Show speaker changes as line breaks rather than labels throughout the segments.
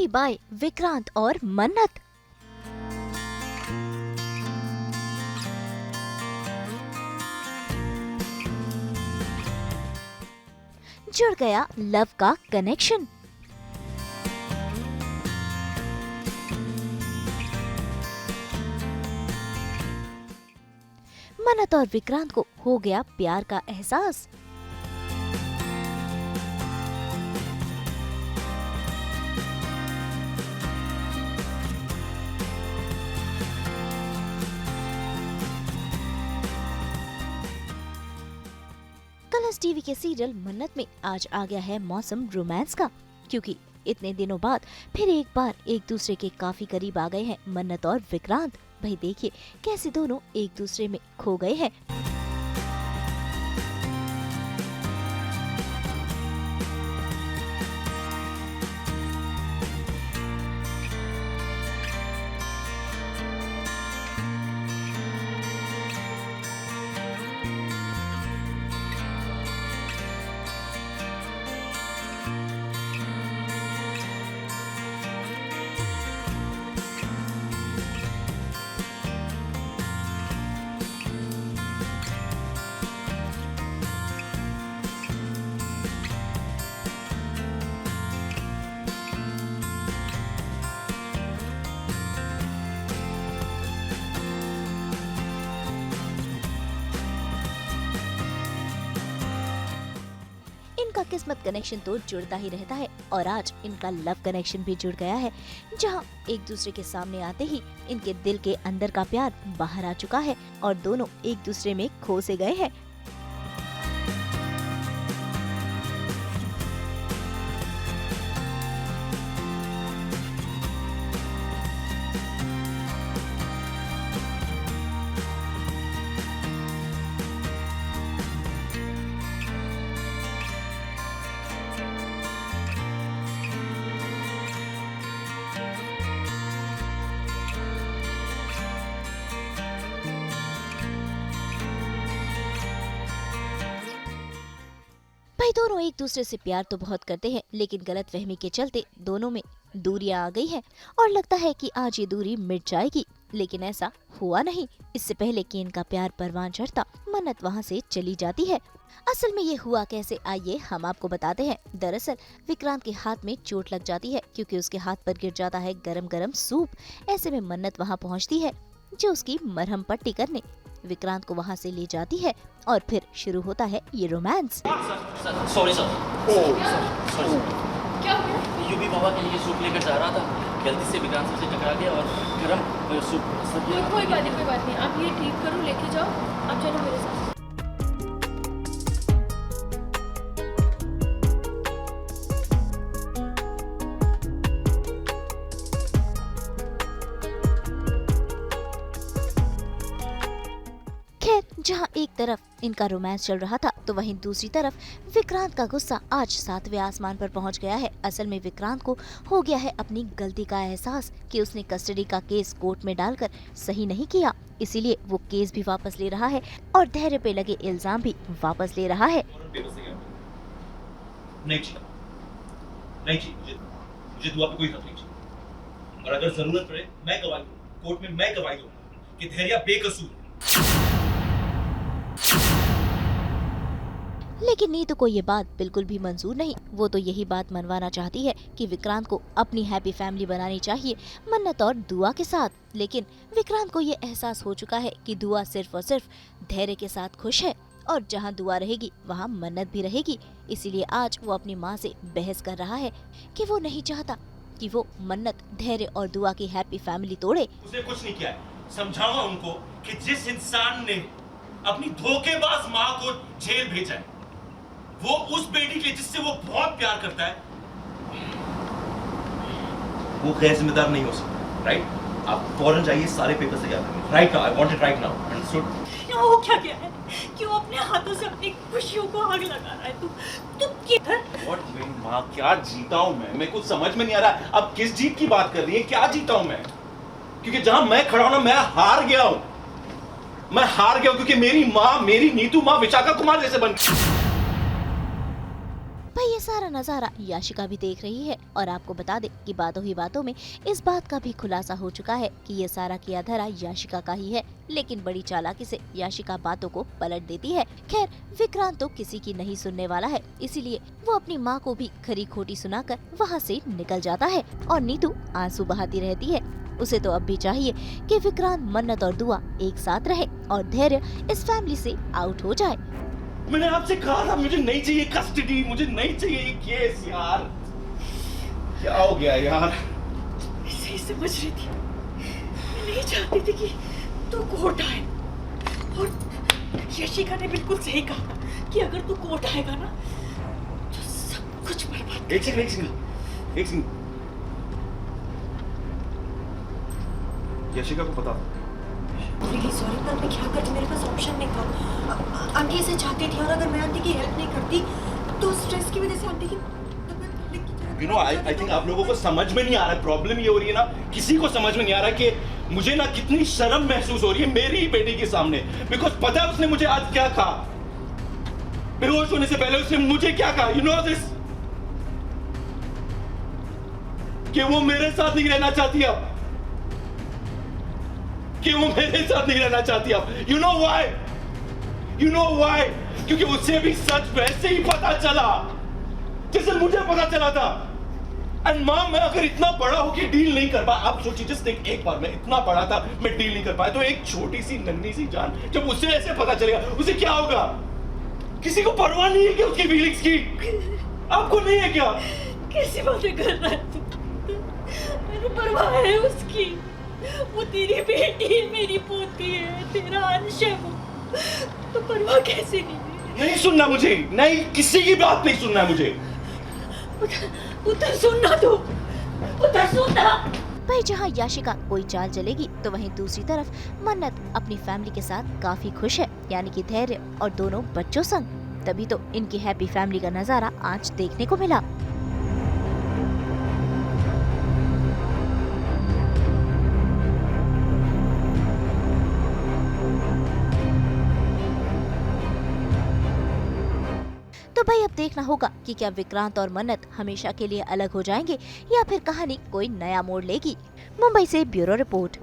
Story by Vikrant और मन्नत। जुड़ गया लव का कनेक्शन। मन्नत और विक्रांत को हो गया प्यार का एहसास। कलर्स टीवी के सीरियल मन्नत में आज आ गया है मौसम रोमांस का, क्योंकि इतने दिनों बाद फिर एक बार एक दूसरे के काफी करीब आ गए हैं मन्नत और विक्रांत। भाई देखिए कैसे दोनों एक दूसरे में खो गए हैं। इनका किस्मत कनेक्शन तो जुड़ता ही रहता है और आज इनका लव कनेक्शन भी जुड़ गया है, जहां एक दूसरे के सामने आते ही इनके दिल के अंदर का प्यार बाहर आ चुका है और दोनों एक दूसरे में खो से गए हैं। भाई दोनों एक दूसरे से प्यार तो बहुत करते हैं, लेकिन गलतफहमी के चलते दोनों में दूरियां आ गई हैं और लगता है कि आज ये दूरी मिट जाएगी, लेकिन ऐसा हुआ नहीं। इससे पहले कि इनका प्यार परवान चढ़ता, मन्नत वहाँ से चली जाती है। असल में ये हुआ कैसे, आइए हम आपको बताते हैं। दरअसल विक्रांत के हाथ में चोट लग जाती है क्योंकि उसके हाथ पर गिर जाता है गरम गरम सूप। ऐसे में मन्नत वहाँ पहुँचती है जो उसकी मरहम पट्टी करने। विक्रांत को वहाँ से ले जाती है और फिर शुरू होता है ये रोमांस।
Sorry sir. क्या हुआ? यूबी बाबा के लिए सूप लेकर जा रहा था, गलती से विक्रांत सर से टकरा गया और गरम सूप।
कोई बात नहीं, आप ये ठीक करो, लेके जाओ, आप चलो मेरे साथ।
जहां एक तरफ इनका रोमांस चल रहा था, तो वहीं दूसरी तरफ विक्रांत का गुस्सा आज 7वें आसमान पर पहुंच गया है। असल में विक्रांत को हो गया है अपनी गलती का एहसास कि उसने कस्टडी का केस कोर्ट में डालकर सही नहीं किया, इसीलिए वो केस भी वापस ले रहा है और धैर्य पे लगे इल्जाम भी वापस ले रहा है।
नहीं जी, मुझे दुआ पे कोई हक नहीं चाहिए, और अगर जरूरत पड़े मैं गवाही दूंगा, कोर्ट में मैं गवाही दूंगा कि धैर्य बेकसूर है।
लेकिन नीतू को ये बात बिल्कुल भी मंजूर नहीं। वो तो यही बात मनवाना चाहती है कि विक्रांत को अपनी हैप्पी फैमिली बनानी चाहिए मन्नत और दुआ के साथ। लेकिन विक्रांत को ये एहसास हो चुका है कि दुआ सिर्फ और सिर्फ धैर्य के साथ खुश है और जहां दुआ रहेगी वहां मन्नत भी रहेगी। इसीलिए आज वो अपनी माँ से बहस कर रहा है कि वो नहीं चाहता कि वो मन्नत, धैर्य और दुआ की हैप्पी फैमिली तोड़े।
उसने कुछ नहीं किया है, समझाऊंगा उनको कि जिस इंसान ने अपनी धोखेबाज माँ को जेल भेजा है, वो उस बेटी के जिससे वो बहुत प्यार करता है, वो गैर जिम्मेदार नहीं हो सकता। राइट? आप फौरन जाइए, सारे पेपर्स तैयार करें। Right now, I want it right now. Understood?
वो क्या क्या है? क्यों अपने हाथों से अपनी खुशियों को आग लगा रहा है? तू
व्हाट मेरी माँ, क्या जीता हूँ मैं? मेरे कुछ समझ में नहीं आ रहा। अब किस जीत की बात कर रही है? क्या जीता हूँ मैं? क्योंकि जहां मैं खड़ा हूं ना, मैं हार गया हूं। मैं हार गया हूं क्योंकि मेरी माँ, मेरी नीतू माँ विशाखा कुमार जैसे बन।
भाई ये सारा नजारा याशिका भी देख रही है और आपको बता दे कि बातों ही बातों में इस बात का भी खुलासा हो चुका है कि ये सारा किया धरा याशिका का ही है, लेकिन बड़ी चालाकी से याशिका बातों को पलट देती है। खैर विक्रांत तो किसी की नहीं सुनने वाला है, इसीलिए वो अपनी माँ को भी खरी खोटी सुनाकर वहाँ से निकल जाता है और नीतू आंसू बहाती रहती है। उसे तो अब भी चाहिए कि विक्रांत, मन्नत और दुआ एक साथ रहे और धैर्य इस फैमिली से आउट हो जाए।
मैंने आपसे कहा था मुझे नहीं चाहिए कस्टडी, मुझे नहीं चाहिए ये केस यार। क्या हो गया यार?
सही समझ रही थी, मैं नहीं चाहती थी कि तू कोर्ट आए, और यशिका ने बिल्कुल सही कहा कि अगर तू कोर्ट आएगा ना तो सब कुछ बर्बाद।
एक सेकंड। यशिका को पता था?
रियली सॉरी, पर मैं क्या करती, मेरे पास ऑप्शन नहीं था। आंटी इसे चाहती थी और अगर मैं आंटी की हेल्प नहीं करती तो स्ट्रेस की वजह से आंटी की
You know, I think आप लोगों को समझ में नहीं आ रहा है। प्रॉब्लम ये हो रही है ना, किसी को समझ में नहीं आ रहा कि मुझे ना कितनी शर्म महसूस हो रही है मेरी ही बेटी के सामने। बिकॉज पता है उसने मुझे आज क्या कहा? बेहोश होने से पहले उसने मुझे क्या कहा? You know this? कि वो मेरे साथ नहीं रहना चाहती अब। कि वो मेरे साथ नहीं रहना चाहती अब। You know why? You know why? क्योंकि उसे भी सच वैसे ही पता चला जैसे मुझे पता चला था। एंड माँ, मैं अगर इतना बड़ा होके डील नहीं कर पाया, आप सोचिए जस्ट एक बार मैं इतना बड़ा था, मैं डील नहीं कर पाया, तो एक छोटी सी नन्ही सी जान जब उसे ऐसे पता चलेगा उसे क्या होगा? किसी को परवाह नहीं है क्या उसकी फीलिंग्स की? आपको नहीं है क्या?
कैसी बातें कर रहा है तू? मैंने परवाह है उसकी, वो तेरी बेटी है, मेरी पोती है, तेरा अंश है वो, तो परवाह कैसे नहीं
सुनना मुझे, नहीं किसी की बात नहीं सुनना मुझे।
उधर सुनना तो, उधर सुनना।
भाई जहाँ याशिका कोई चाल चलेगी तो वहीं दूसरी तरफ मन्नत अपनी फैमिली के साथ काफी खुश है, यानी कि धैर्य और दोनों बच्चों संग। तभी तो इनकी हैप्पी फैमिली का नजारा आज देखने को मिला। तो भाई अब देखना होगा कि क्या विक्रांत और मन्नत हमेशा के लिए अलग हो जाएंगे या फिर कहानी कोई नया मोड़ लेगी। मुंबई से ब्यूरो रिपोर्ट।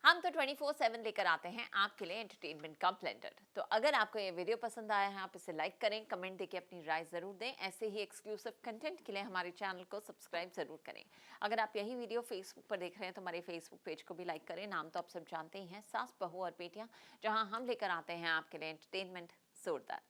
हम तो 24/7 लेकर आते हैं आपके लिए एंटरटेनमेंट का ब्लेंडर। तो अगर आपको ये वीडियो पसंद आया है, आप इसे लाइक करें, कमेंट देके अपनी राय जरूर दें। ऐसे ही एक्सक्लूसिव कंटेंट के लिए हमारे चैनल को सब्सक्राइब जरूर करें। अगर आप यही वीडियो फेसबुक पर देख रहे हैं तो हमारे फेसबुक पेज को भी लाइक करें। नाम तो आप सब जानते ही हैं, सास, बहू और बेटियां, जहां हम लेकर आते हैं आपके लिए एंटरटेनमेंट जोरदार।